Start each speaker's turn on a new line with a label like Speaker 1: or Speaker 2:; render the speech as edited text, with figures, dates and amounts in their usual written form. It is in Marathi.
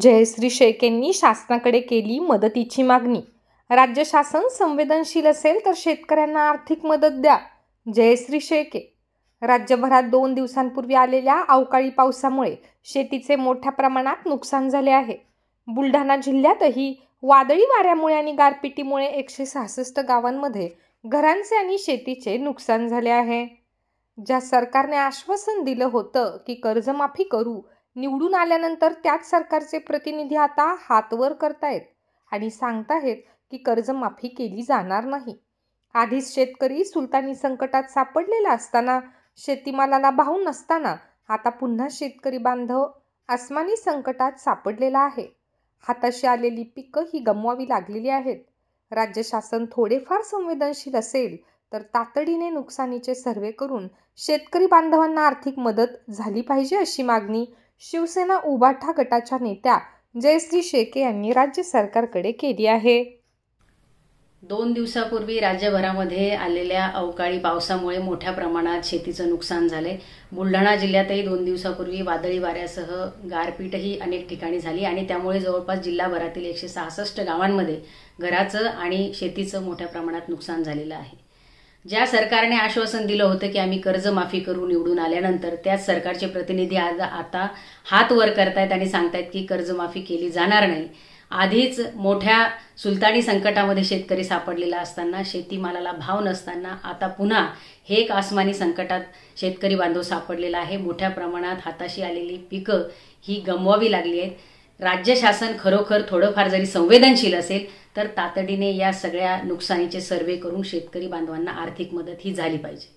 Speaker 1: जयश्री शेख यांनी शासनाकडे केली मदतीची मागणी। राज्य शासन संवेदनशील असेल तर शेतकऱ्यांना आर्थिक मदत द्या। जयश्री शेख। राज्यभरात 2 दिवसांपूर्वी आलेल्या अवकाळी पावसामुळे शेतीचे मोठ्या प्रमाणात नुकसान झाले आहे। बुलढाणा जिल्ह्यातही वादळी वाऱ्यामुळे आणि गारपिटीमुळे 166 गावांमध्ये घरांचे आणि शेतीचे नुकसान झाले आहे। ज्या सरकारने आश्वासन दिलं होतं की कर्जमाफी करू, निवडून आल्यानंतर त्याच सरकारचे प्रतिनिधी आता हात वर करतायत आणि सांगतायत की कर्जमाफी केली जाणार नाही। आधीच शेतकरी सुलतानी संकटात सापडलेला असताना, शेतीमालाला भाव नसताना आता पुन्हा शेतकरी बांधव आसमानी संकटात सापडलेला आहे। हाताशी आलेली पिकं ही गमवावी लागलेली आहेत। राज्य शासन थोडेफार संवेदनशील असेल तर तातडीने नुकसानीचे सर्वे करून शेतकरी बांधवांना आर्थिक मदत झाली पाहिजे, अशी मागणी शिवसेना उभाठा गटाच्या नेत्या जयश्री शेके यांनी राज्य सरकारकडे केली आहे।
Speaker 2: 2 दिवसापूर्वी राज्यभरामध्ये आलेल्या अवकाळी पावसामुळे मोठ्या प्रमाणात शेतीचं नुकसान झाले। बुलढाणा जिल्ह्यातही 2 दिवसापूर्वी वादळी वाऱ्यासह गारपीटही अनेक ठिकाणी झाली आणि त्यामुळे जवळपास जिल्हाभरातील 166 गावांमध्ये घराचं आणि शेतीचं मोठ्या प्रमाणात नुकसान झालेलं आहे। ज्या सरकारने आश्वासन दिलं होतं की आम्ही कर्जमाफी करू निवडून आल्यानंतर, त्याच सरकारचे प्रतिनिधी आता हात वर करतायत आणि सांगतायत की कर्जमाफी केली जाणार नाही। आधीच मोठ्या सुलतानी संकटामध्ये शेतकरी सापडलेला असताना, शेतीमालाला भाव नसताना आता पुन्हा हे एक आसमानी संकटात शेतकरी बांधव सापडलेला आहे। मोठ्या प्रमाणात हाताशी आलेली पिकं ही गमवावी लागली आहेत। राज्य शासन खरोखर थोडंफार जरी संवेदनशील असेल तर तातडीने या सगळ्या नुकसानीचे सर्वे करून शेतकरी बांधवांना आर्थिक मदत ही झाली पाहिजे।